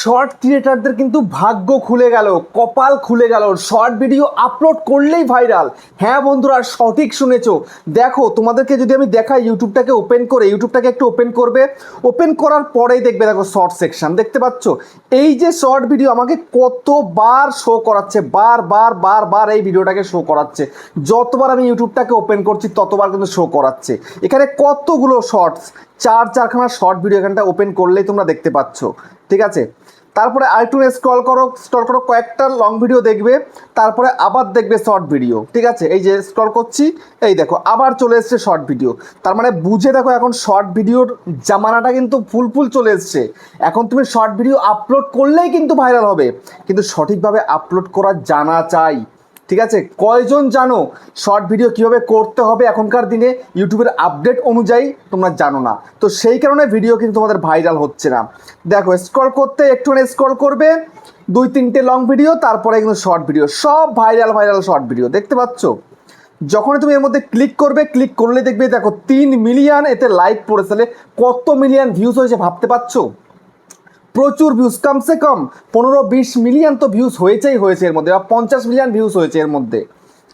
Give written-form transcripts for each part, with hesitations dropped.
Short ক্রিয়েটারদের কিন্তু ভাগ্য খুলে গেল, কপাল খুলে গেল। শর্ট ভিডিও আপলোড করলেই ভাইরাল। হ্যাঁ বন্ধুরা, সঠিক শুনেছো। দেখো, তোমাদেরকে যদি আমি দেখাই, ইউটিউবটাকে ওপেন করে, ইউটিউবটাকে একটু ওপেন করবে। ওপেন করার পরেই দেখবে, দেখো শর্ট সেকশন দেখতে পাচ্ছ। এই যে শর্ট ভিডিও আমাকে কতবার শো করাচ্ছে, বার এই ভিডিওটাকে শো করাচ্ছে। যতবার আমি ইউটিউবটাকে ওপেন করছি ততবার কিন্তু শো করাচ্ছে। এখানে কতগুলো শর্টস, চারখানা শর্ট ভিডিও এখানটা ওপেন করলেই তোমরা দেখতে পাচ্ছ। ঠিক আছে, তারপরে আরেকটু স্ক্রল করো, কয়েকটা লং ভিডিও দেখবে, তারপরে আবার দেখবে শর্ট ভিডিও। ঠিক আছে, এই যে স্ক্রল করছি, এই দেখো আবার চলে এসছে শর্ট ভিডিও। তার মানে বুঝে দেখো, এখন শর্ট ভিডিওর জামানাটা কিন্তু ফুল চলে এসছে। এখন তুমি শর্ট ভিডিও আপলোড করলেই কিন্তু ভাইরাল হবে, কিন্তু সঠিকভাবে আপলোড করা জানা চাই। ঠিক আছে, কয়জন জানো শর্ট ভিডিও কীভাবে করতে হবে? এখনকার দিনে ইউটিউবের আপডেট অনুযায়ী তোমরা জানো না, তো সেই কারণে ভিডিও কিন্তু তোমাদের ভাইরাল হচ্ছে না। দেখো, স্ক্রল করতে একটুখানি স্ক্রল করবে, 2-3টে লং ভিডিও, তারপরে কিন্তু শর্ট ভিডিও, সব ভাইরাল শর্ট ভিডিও দেখতে পাচ্ছ। যখনই তুমি এর মধ্যে ক্লিক করবে, ক্লিক করলে দেখবে দেখো 3 মিলিয়ন এতে লাইক পড়েছে। তাহলে কত মিলিয়ন ভিউজ হয়েছে ভাবতে পারছো? প্রচুর ভিউজ, কমসে কম 15-20 মিলিয়ন তো ভিউজ হয়েছে এর মধ্যে, বা 50 মিলিয়ন ভিউজ হয়েছে এর মধ্যে।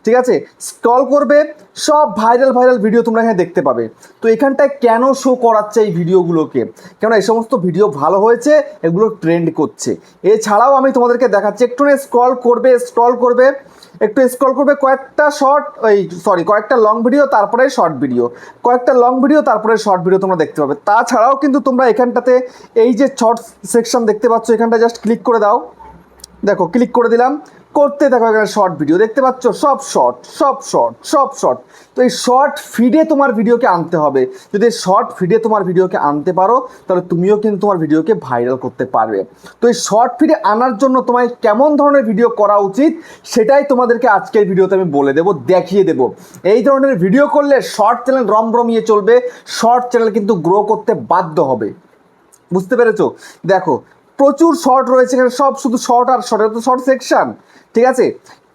ঠিক আছে, স্ক্রল করবে, সব ভাইরাল ভিডিও তোমরা এখানে দেখতে পাবে। তো এখানটায় কেন শো করাচ্ছে এই ভিডিওগুলোকে? কেন এই সমস্ত ভিডিও ভালো হয়েছে, এগুলো ট্রেন্ড করছে। এছাড়াও আমি তোমাদেরকে দেখাচ্ছি, একটু স্ক্রল করবে, একটু স্ক্রল করবে, কয়েকটা লং ভিডিও, তারপরে শর্ট ভিডিও, কয়েকটা লং ভিডিও, তারপরে শর্ট ভিডিও তোমরা দেখতে পাবে। তাছাড়াও কিন্তু তোমরা এখানটাতে এই যে শর্ট সেকশন দেখতে পাচ্ছ, এখানটা জাস্ট ক্লিক করে দাও। দেখো, ক্লিক করে দিলাম, করতে দেখো এখানে শর্ট ভিডিও দেখতে পাচ্ছ, সব শর্ট। তো এই শর্ট ফিডে তোমার ভিডিওকে আনতে হবে। যদি শর্ট ফিডে তোমার ভিডিওকে আনতে পারো, তাহলে তুমিও কিন্তু তোমার ভিডিওকে ভাইরাল করতে পারবে। তো এই শর্ট ফিডে আনার জন্য তোমায় কেমন ধরনের ভিডিও করা উচিত, সেটাই তোমাদেরকে আজকের ভিডিওতে আমি বলে দেবো, দেখিয়ে দেবো। এই ধরনের ভিডিও করলে শর্ট চ্যানেল রমরমিয়ে চলবে, শর্ট চ্যানেল কিন্তু গ্রো করতে বাধ্য হবে। বুঝতে পেরেছো? দেখো, প্রচুর শর্ট রয়েছে এখানে, সব শুধু শর্ট আর শর্ট, তো শর্ট সেকশন। ঠিক আছে,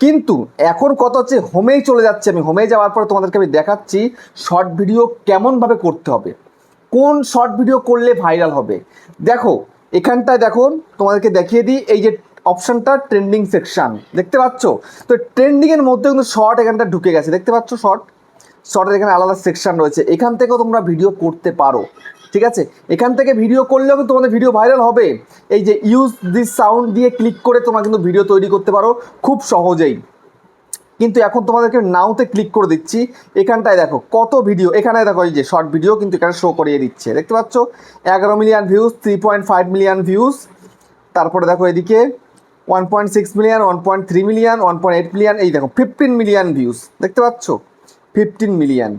কিন্তু এখন কত হচ্ছে, হোমেই চলে যাচ্ছে। আমি হোমে যাওয়ার পরে তোমাদেরকে আমি দেখাচ্ছি শর্ট ভিডিও কেমনভাবে করতে হবে, কোন শর্ট ভিডিও করলে ভাইরাল হবে। দেখো, এখানটায় দেখো, তোমাদেরকে দেখিয়ে দিই, এই যে অপশানটা ট্রেন্ডিং সেকশন দেখতে পাচ্ছ। তো ট্রেন্ডিংয়ের মধ্যে কিন্তু শর্ট এখানটা ঢুকে গেছে, দেখতে পাচ্ছ। শর্টের এখানে আলাদা সেকশন রয়েছে, এখান থেকেও তোমরা ভিডিও করতে পারো। ঠিক আছে, এখান থেকে ভিডিও করলেও কিন্তু তোমাদের ভিডিও ভাইরাল হবে। এই যে ইউজ দিস সাউন্ড দিয়ে ক্লিক করে তোমরা কিন্তু ভিডিও তৈরি করতে পারো খুব সহজেই। কিন্তু এখন তোমাদেরকে নাওতে ক্লিক করে দিচ্ছি, এখানটায় দেখো কত ভিডিও, এখানে দেখো এই যে শর্ট ভিডিও কিন্তু এখানে শো করিয়ে দিচ্ছে, দেখতে পাচ্ছ। 11 মিলিয়ন ভিউজ, 3.5 মিলিয়ন ভিউজ, তারপরে দেখো এদিকে 1.6 মিলিয়ন, 1.3 মিলিয়ন, 1.8 মিলিয়ন, এই দেখো 15 মিলিয়ন ভিউজ, দেখতে পাচ্ছ, 15 মিলিয়ন।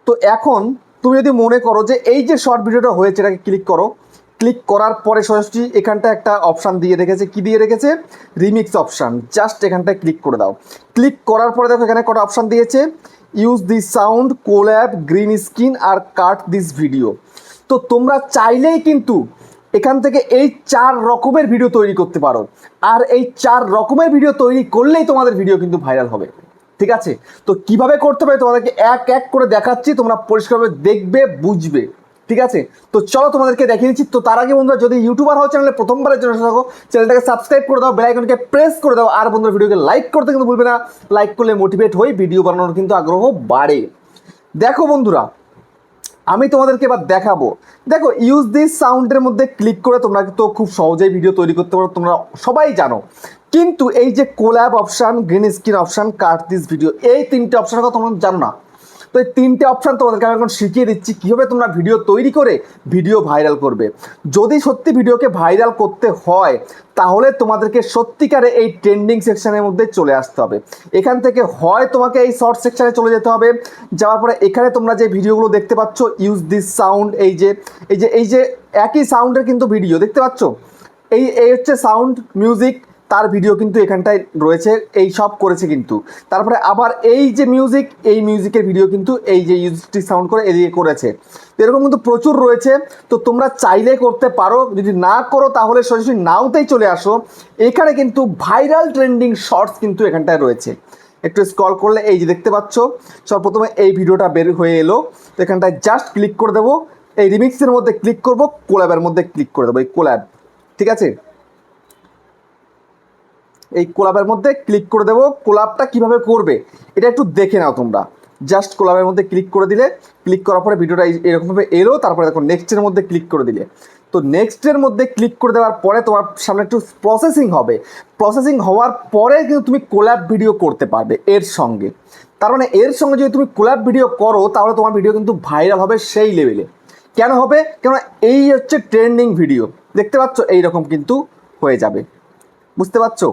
তো এখন তুমি যদি মনে করো যে এই যে শর্ট ভিডিওটা হয়েছে, এটাকে ক্লিক করো। ক্লিক করার পরে সরাসরি এখানটা একটা অপশান দিয়ে রেখেছে, কি দিয়ে রেখেছে? Remix option. জাস্ট এখানটায় ক্লিক করে দাও। ক্লিক করার পরে দেখো এখানে কটা অপশান দিয়েছে, use this sound, collab, green screen আর কাট দিস ভিডিও। তো তোমরা চাইলেই কিন্তু এখান থেকে এই 4 রকমের ভিডিও তৈরি করতে পারো, আর এই 4 রকমের ভিডিও তৈরি করলেই তোমাদের ভিডিও কিন্তু ভাইরাল হবে। ঠিক আছে, তো কিভাবে করতে হবে তোমাদেরকে এক এক করে দেখাচ্ছি, তোমরা পরিষ্কারভাবে দেখবে, বুঝবে। ঠিক আছে, তো চলো তোমাদেরকে দেখিয়ে দিচ্ছি। তো তার আগে বন্ধুরা, যদি ইউটিউবার হও, চ্যানেলে প্রথমবারের জন্য থাকো, চ্যানেলটাকে সাবস্ক্রাইব করে দাও, বেল আইকনকে প্রেস করে দাও, আর বন্ধুরা ভিডিওকে লাইক করতে কিন্তু ভুলবে না। লাইক করলে মোটিভেট হই, ভিডিও বানানোর কিন্তু আগ্রহ বাড়ে। দেখো বন্ধুরা, আমি তোমাদেরকে এবার দেখাবো। দেখো, ইউজ দিস সাউন্ডের মধ্যে ক্লিক করে তোমরা তো খুব সহজেই ভিডিও তৈরি করতে পারো, তোমরা সবাই জানো। কিন্তু এই যে collab option, green screen option, cut this video, এই 3টে অপশানের কথা তোমরা জানো না। তো এই 3টে অপশান তোমাদেরকে আমি এখন শিখিয়ে দিচ্ছি কীভাবে তোমরা ভিডিও তৈরি করে ভিডিও ভাইরাল করবে। যদি সত্যি ভিডিওকে ভাইরাল করতে হয়, তাহলে তোমাদেরকে সত্যিকারে এই ট্রেন্ডিং সেকশনের মধ্যে চলে আসতে হবে। এখান থেকে হয় তোমাকে এই শর্ট সেকশনে চলে যেতে হবে, যাওয়ার পরে এখানে তোমরা যে ভিডিওগুলো দেখতে পাচ্ছ, ইউজ দিস সাউন্ড, এই যে একই সাউন্ডের কিন্তু ভিডিও দেখতে পাচ্ছ, এই হচ্ছে সাউন্ড মিউজিক, তার ভিডিও কিন্তু এখানটায় রয়েছে, এই সব করেছে কিন্তু। তারপরে আবার এই যে মিউজিক, এই মিউজিকের ভিডিও কিন্তু এই যে ইউজিকটি সাউন্ড করে এদিকে করেছে। তো এরকম কিন্তু প্রচুর রয়েছে। তো তোমরা চাইলে করতে পারো, যদি না করো তাহলে সরাসরি নাওতেই চলে আসো। এখানে কিন্তু ভাইরাল ট্রেন্ডিং শর্টস কিন্তু এখানটায় রয়েছে। একটু স্ক্রল করলে এই যে দেখতে পাচ্ছ, সর্বপ্রথমে এই ভিডিওটা বের হয়ে এলো। তো এখানটায় জাস্ট ক্লিক করে দেবো, এই রিমিক্সের মধ্যে ক্লিক করবো, কোল্যাবের মধ্যে ক্লিক করে দেবো, এই কোল্যাব। ঠিক আছে, এই কোলাবের মধ্যে ক্লিক করে দেবো। কোলাবটা কিভাবে করবে এটা একটু দেখে নাও তোমরা। জাস্ট কোলাবের মধ্যে ক্লিক করে দিলে, ক্লিক করার পরে ভিডিওটা এরকমভাবে এলো, তারপরে দেখো নেক্সটের মধ্যে ক্লিক করে দিলে। তো নেক্সটের মধ্যে ক্লিক করে দেওয়ার পরে তোমার সামনে একটু প্রসেসিং হবে। প্রসেসিং হওয়ার পরে কিন্তু তুমি কোলাব ভিডিও করতে পারবে এর সঙ্গে। তার মানে এর সঙ্গে যদি তুমি কোলাব ভিডিও করো তাহলে তোমার ভিডিও কিন্তু ভাইরাল হবে সেই লেভেলে। কেন হবে? কেন এই হচ্ছে ট্রেন্ডিং ভিডিও, দেখতে পাচ্ছ এইরকম কিন্তু হয়ে যাবে, বুঝতে পারছো?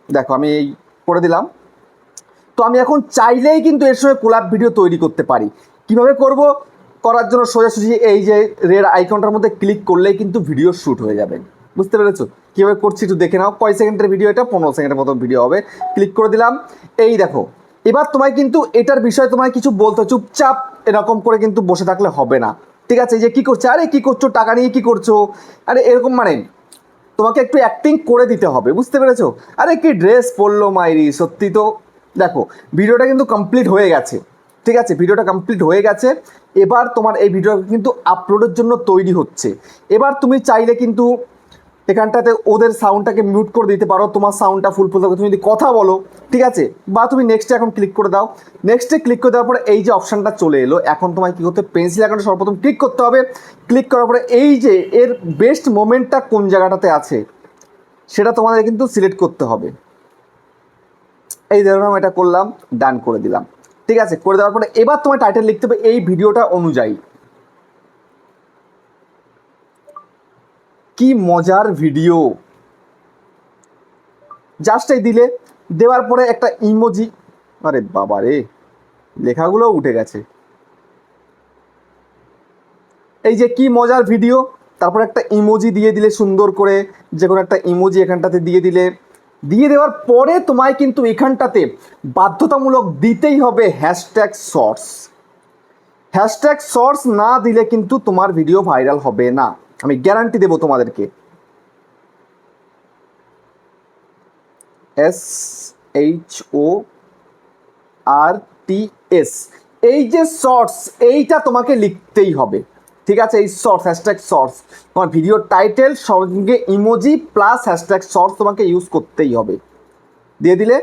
দেখো আমি এই করে দিলাম। তো আমি এখন চাইলেই কিন্তু এর সঙ্গে কোলাব ভিডিও তৈরি করতে পারি। কিভাবে করব? করার জন্য সোজাসুজি এই যে রেড আইকনটার মধ্যে ক্লিক করলেই কিন্তু ভিডিও শ্যুট হয়ে যাবে, বুঝতে পেরেছো? কীভাবে করছি একটু দেখে নাও। কয় সেকেন্ডের ভিডিও? এটা 15 সেকেন্ডের মতো ভিডিও হবে। ক্লিক করে দিলাম। এই দেখো, এবার তোমায় কিন্তু এটার বিষয়ে তোমায় কিছু বলতে, চুপচাপ এরকম করে কিন্তু বসে থাকলে হবে না, ঠিক আছে? এই যে কী করছো, আরে কী করছো, টাকা নিয়ে কী করছো, আরে এরকম মানে তোমাকে একটু অ্যাক্টিং করে দিতে হবে, বুঝতে পেরেছো? আরে কি ড্রেস পরলো মাইরি, সত্যি তো। দেখো ভিডিওটা কিন্তু কমপ্লিট হয়ে গেছে, ঠিক আছে? ভিডিওটা কমপ্লিট হয়ে গেছে। এবার তোমার এই ভিডিও কিন্তু আপলোডের জন্য তৈরি হচ্ছে। এবার তুমি চাইলে কিন্তু এখানটাতে ওদের সাউন্ডটাকে মিউট করে দিতে পারো, তোমার সাউন্ডটা ফুল থাকবে তুমি যদি কথা বলো, ঠিক আছে? বা তুমি নেক্সটে এখন ক্লিক করে দাও। নেক্সটে ক্লিক করে দেওয়ার পরে এই যে অপশানটা চলে এলো, এখন তোমায় কী করতে, পেন্সিল আইকনটা সর্বপ্রথম ক্লিক করতে হবে। ক্লিক করার পরে এই যে এর বেস্ট মোমেন্টটা কোন জায়গাটাতে আছে সেটা তোমাদের কিন্তু সিলেক্ট করতে হবে। এই ধরুন এটা করলাম, ডান করে দিলাম, ঠিক আছে? করে দেওয়ার পরে এবার তোমার টাইটেল লিখতে হবে এই ভিডিওটা অনুযায়ী। কি মজার ভিডিও, জাস্ট এই দিলে, দেওয়ার পরে একটা ইমোজি, আরে বাবা রে লেখাগুলো উঠে গেছে। এই যে কি মজার ভিডিও, তারপর একটা ইমোজি দিয়ে দিলে সুন্দর করে, যে কোনো একটা ইমোজি এখানটাতে দিয়ে দিলে। দিয়ে দেওয়ার পরে তোমায় কিন্তু এখানটাতে বাধ্যতামূলক দিতেই হবে হ্যাশট্যাগ শর্টস। হ্যাশট্যাগ শর্টস না দিলে কিন্তু তোমার ভিডিও ভাইরাল হবে না, আমি গ্যারান্টি দেবো তোমাদেরকে। SHORTS, এই যে শর্টস, এইটা তোমাকে লিখতেই হবে, ঠিক আছে? এই শর্টস, হ্যাশট্যাগ শর্টস, তোমার ভিডিও টাইটেল সঙ্গে ইমোজি প্লাস হ্যাশট্যাগ শর্টস তোমাকে ইউজ করতেই হবে। দিয়ে দিলে,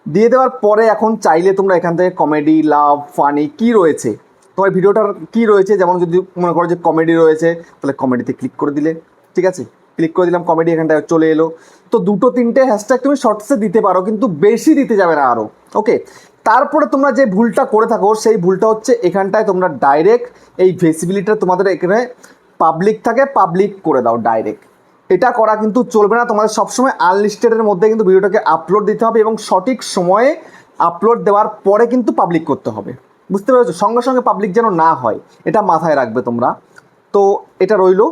দিয়ে দেওয়ার পরে এখন চাইলে তোমরা এখান থেকে কমেডি, লাভ, ফানি কী রয়েছে তোমার ভিডিওটার কী রয়েছে, যেমন যদি মনে করো যে কমেডি রয়েছে তাহলে কমেডিতে ক্লিক করে দিলে, ঠিক আছে? ক্লিক করে দিলাম, কমেডি এখানটায় চলে এলো। তো 2-3টে হ্যাশট্যাগ তুমি শর্টসে দিতে পারো, কিন্তু বেশি দিতে যাবে না আরও, ওকে? তারপরে তোমরা যে ভুলটা করে থাকো সেই ভুলটা হচ্ছে এখানটায় তোমরা ডাইরেক্ট এই ভিজিবিলিটিটা তোমাদের এখানে পাবলিক থাকে, পাবলিক করে দাও ডাইরেক্ট। এটা করা কিন্তু চলবে না, তোমাদের সবসময় আনলিস্টেডের মধ্যে কিন্তু ভিডিওটাকে আপলোড দিতে হবে এবং সঠিক সময়ে আপলোড দেওয়ার পরে কিন্তু পাবলিক করতে হবে, বুঝতে পেরেছো? সঙ্গে সঙ্গে পাবলিক যেন না হয়, এটা মাথায় রাখবে তোমরা। তো এটা রইলো।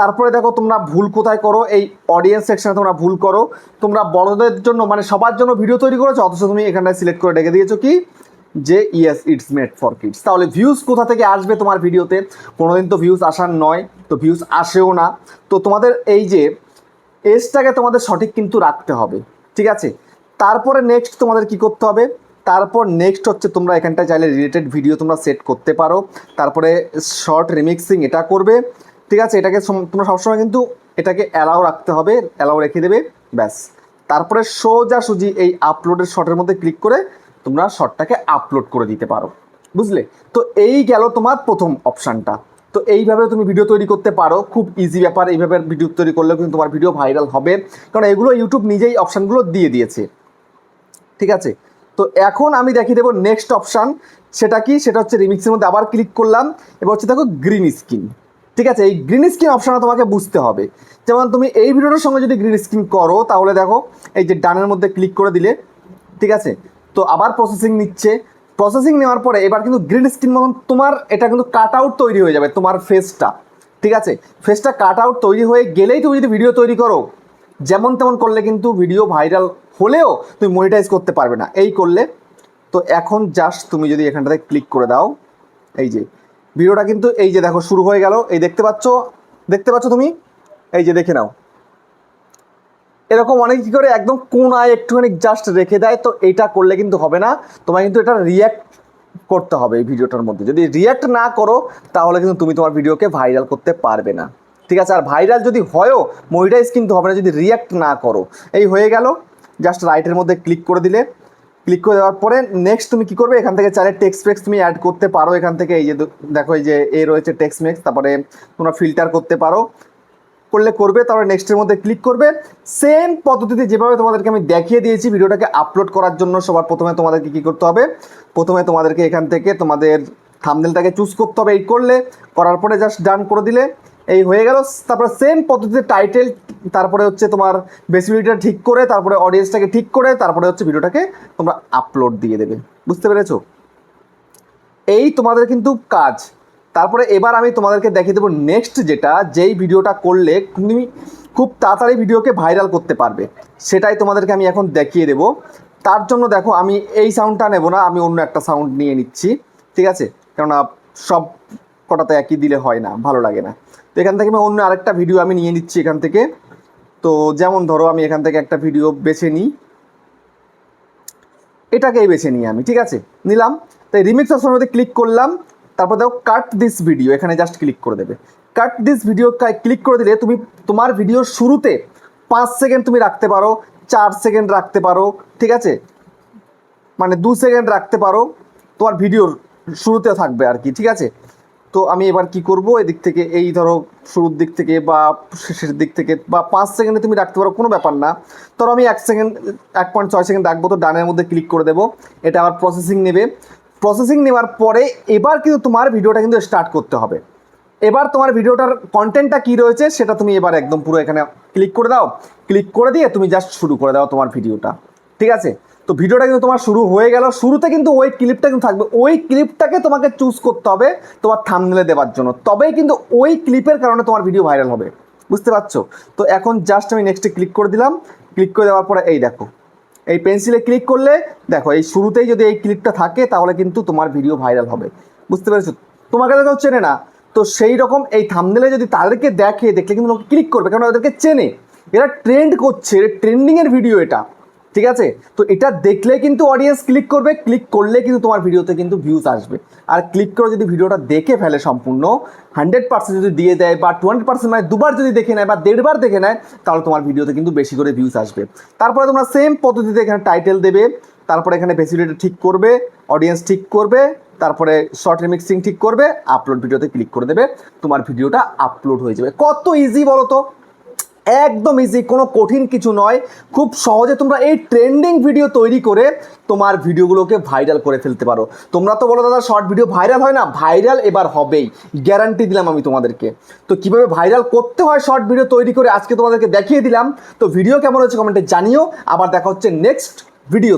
তারপরে দেখো তোমরা ভুল কোথায় করো, এই অডিয়েন্স সেকশনে তোমরা ভুল করো। তোমরা বড়দের জন্য মানে সবার জন্য ভিডিও তৈরি করেছো, অথচ তুমি এখানটায় সিলেক্ট করে রেখে দিয়েছো কি, যে yes it's made for kids. তাহলে ভিউজ কোথা থেকে আসবে তোমার ভিডিওতে? কোনোদিন তো ভিউজ আসার নয়, তো ভিউজ আসেও না। তো তোমাদের এই যে এজটাকে তোমাদের সঠিক কিন্তু রাখতে হবে, ঠিক আছে? তারপরে নেক্সট তোমাদের কি করতে হবে? তারপর নেক্সট হচ্ছে তোমরা এখানটায় চাইলে রিলেটেড ভিডিও তোমরা সেট করতে পারো। তারপরে শর্ট রিমিক্সিং এটা করবে, ঠিক আছে? এটাকে তোমরা সবসময় কিন্তু এটাকে অ্যালাউ রাখতে হবে, অ্যালাউ রেখে দেবে, ব্যাস। তারপরে সোজাসুজি এই আপলোডের শর্টের মধ্যে ক্লিক করে তোমরা শর্টটাকে আপলোড করে দিতে পারো, বুঝলে? তো এই গেল তোমার প্রথম অপশানটা। তো এইভাবে তুমি ভিডিও তৈরি করতে পারো, খুব ইজি ব্যাপার। এইভাবে ভিডিও তৈরি করলেও কিন্তু তোমার ভিডিও ভাইরাল হবে, কারণ এগুলো ইউটিউব নিজেই অপশানগুলো দিয়ে দিয়েছে, ঠিক আছে? তো এখন আমি দেখিয়ে দেবো নেক্সট অপশান, সেটা কি? সেটা হচ্ছে রিমিক্সের মধ্যে আবার ক্লিক করলাম। এবার হচ্ছে দেখো গ্রিন স্ক্রিন, ঠিক আছে? এই গ্রিন স্ক্রিন অপশানটা তোমাকে বুঝতে হবে। যেমন তুমি এই ভিডিওটার সঙ্গে যদি গ্রিন স্ক্রিন করো তাহলে দেখো এই যে ডানের মধ্যে ক্লিক করে দিলে, ঠিক আছে? তো আবার প্রসেসিং নিচ্ছে, প্রসেসিং নেওয়ার পরে এবার কিন্তু গ্রিন স্ক্রিন মতন তোমার এটা কিন্তু কাট আউট তৈরি হয়ে যাবে তোমার ফেসটা, ঠিক আছে? ফেসটা কাট আউট তৈরি হয়ে গেলেই তুমি যদি ভিডিও তৈরি করো, যেমন তেমন করলে কিন্তু ভিডিও ভাইরাল হলেও তুমি মনিটাইজ করতে পারবে না এই করলে। তো এখন জাস্ট তুমি যদি এখানটাতে ক্লিক করে দাও, এই যে ভিডিওটা কিন্তু এই যে দেখো শুরু হয়ে গেল, এই দেখতে পাচ্ছ, দেখতে পাচ্ছ তুমি, এই যে দেখে নাও। এরকম অনেক কী করে একদম কোনায় একটুখানি জাস্ট রেখে দেয়, তো এটা করলে কিন্তু হবে না। তোমায় কিন্তু এটা রিয়্যাক্ট করতে হবে এই ভিডিওটার মধ্যে। যদি রিয়্যাক্ট না করো তাহলে কিন্তু তুমি তোমার ভিডিওকে ভাইরাল করতে পারবে না, ঠিক আছে? আর ভাইরাল যদি হয়ও মনিটাইজ কিন্তু হবে না যদি রিয়্যাক্ট না করো। এই হয়ে গেল। জাস্ট রাইটের মধ্যে ক্লিক করে দিলে, ক্লিক করে দেওয়ার পরে নেক্সট তুমি কী করবে, এখান থেকে চাইলে টেক্সট ফেক্স তুমি অ্যাড করতে পারো। এখান থেকে এই যে দেখো এই যে রয়েছে টেক্সট মেক্স, তারপরে তোমরা ফিল্টার করতে পারো, করলে করবে। তারপরে নেক্সটের মধ্যে ক্লিক করবে। সেম পদ্ধতিতে যেভাবে তোমাদেরকে আমি দেখিয়ে দিয়েছি ভিডিওটাকে আপলোড করার জন্য, সবার প্রথমে তোমাদেরকে কী করতে হবে, প্রথমে তোমাদেরকে এখান থেকে তোমাদের থাম্বনেলটাকে চুজ করতে হবে। এই করার পরে জাস্ট ডান করে দিলে এই হয়ে গেল। তারপরে সেম পদ্ধতিতে টাইটেল, তারপরে হচ্ছে তোমার ভিজিবিলিটিটা ঠিক করে, তারপরে অডিয়েন্সটাকে ঠিক করে, তারপরে হচ্ছে ভিডিওটাকে তোমরা আপলোড দিয়ে দেবে। বুঝতে পেরেছো? এই তোমাদের কিন্তু কাজ। তারপরে এবার আমি তোমাদেরকে দেখিয়ে দেবো নেক্সট, যেই ভিডিওটা করলে তুমি খুব তাড়াতাড়ি ভিডিওকে ভাইরাল করতে পারবে, সেটাই তোমাদেরকে আমি এখন দেখিয়ে দেবো। তার জন্য দেখো আমি এই সাউন্ডটা নেব না, আমি অন্য একটা সাউন্ড নিয়ে নিচ্ছি, ঠিক আছে? কেননা সব কটাতে একই দিলে হয় না, ভালো লাগে না। তো এখান থেকে আমি অন্য আরেকটা ভিডিও আমি নিয়ে নিচ্ছি এখান থেকে। তো যেমন ধরো আমি এখান থেকে একটা ভিডিও বেছে নিই, এটাকেই বেছে নিই আমি, ঠিক আছে? নিলাম, তাই রিমিক্স অপশনের মধ্যে ক্লিক করলাম। তারপর দেখো কাট দিস ভিডিও, এখানে জাস্ট ক্লিক করে দেবে। কাট দিস ভিডিও ক্লিক করে দিলে তুমি তোমার ভিডিওর শুরুতে 5 সেকেন্ড তুমি রাখতে পারো, 4 সেকেন্ড রাখতে পারো, ঠিক আছে? মানে 2 সেকেন্ড রাখতে পারো, তোমার ভিডিওর শুরুতে থাকবে আর কি, ঠিক আছে? তো আমি এবার কি করব, এদিক থেকে এই ধরো শুরুর দিক থেকে বা শেষের দিক থেকে বা 5 সেকেন্ডে তুমি রাখতে পারো, কোনো ব্যাপার না। ধরো আমি 1 সেকেন্ড 1.6 সেকেন্ড রাখবো। তো ডানের মধ্যে ক্লিক করে দেবো, এটা আবার প্রসেসিং নেবে। প্রসেসিং নেওয়ার পরে এবার কিন্তু তোমার ভিডিওটা কিন্তু স্টার্ট করতে হবে। এবার তোমার ভিডিওটার কন্টেন্টটা কী রয়েছে সেটা তুমি এবার একদম পুরো এখানে ক্লিক করে দাও। ক্লিক করে দিয়ে তুমি জাস্ট শুরু করে দাও তোমার ভিডিওটা, ঠিক আছে? তো ভিডিওটা কিন্তু তোমার শুরু হয়ে গেল। শুরুতে কিন্তু ওই ক্লিপটা কিন্তু থাকবে, ওই ক্লিপটাকে তোমাকে চুজ করতে হবে তোমার থাম্বনেলে দেওয়ার জন্য, তবেই কিন্তু ওই ক্লিপের কারণে তোমার ভিডিও ভাইরাল হবে। বুঝতে পারছো? তো এখন জাস্ট আমি নেক্সটে ক্লিক করে দিলাম। ক্লিক করে দেওয়ার পরে এই দেখো, এই পেন্সিলে ক্লিক করলে দেখো এই শুরুতেই যদি এই ক্লিপটা থাকে তাহলে কিন্তু তোমার ভিডিও ভাইরাল হবে। বুঝতে পেরেছো? তোমাকে তো কেউ চেনে না, তো সেই রকম এই থাম্বনেলে যদি তাদেরকে দেখলে কিন্তু লোকে ক্লিক করবে, কারণ ওদেরকে চেনে, এরা ট্রেন্ড করছে, ট্রেন্ডিংয়ের ভিডিও এটা, ঠিক আছে? তো এটা দেখলে কিন্তু অডিয়েন্স ক্লিক করবে, ক্লিক করলে কিন্তু তোমার ভিডিওতে কিন্তু ভিউজ আসবে। আর ক্লিক করে যদি ভিডিওটা দেখে ফেলে সম্পূর্ণ 100% যদি দিয়ে দেয় বা 20%, মানে দুবার যদি দেখে নেয় বা 1.5 বার দেখে নেয়, তাহলে তোমার ভিডিওতে কিন্তু বেশি করে ভিউজ আসবে। তারপরে তোমরা সেম পদ্ধতিতে এখানে টাইটেল দেবে, তারপরে এখানে ভিজিবিলিটি ঠিক করবে, অডিয়েন্স ঠিক করবে, তারপরে শর্ট রিমিক্সিং ঠিক করবে, আপলোড ভিডিওতে ক্লিক করে দেবে, তোমার ভিডিওটা আপলোড হয়ে যাবে। কত ইজি বলো তো? একদম ইজি, কোনো কঠিন কিছু নয়। খুব সহজে তোমরা এই ট্রেন্ডিং ভিডিও তৈরি করে তোমার ভিডিওগুলোকে ভাইরাল করে ফেলতে পারো। তোমরা তো বলো দাদা শর্ট ভিডিও ভাইরাল হয় না, ভাইরাল এবার হবেই, গ্যারান্টি দিলাম আমি তোমাদেরকে। তো কীভাবে ভাইরাল করতে হয় শর্ট ভিডিও তৈরি করে আজকে তোমাদেরকে দেখিয়ে দিলাম। তো ভিডিও কেমন হচ্ছে কমেন্টে জানিও। আবার দেখা হচ্ছে নেক্সট ভিডিও।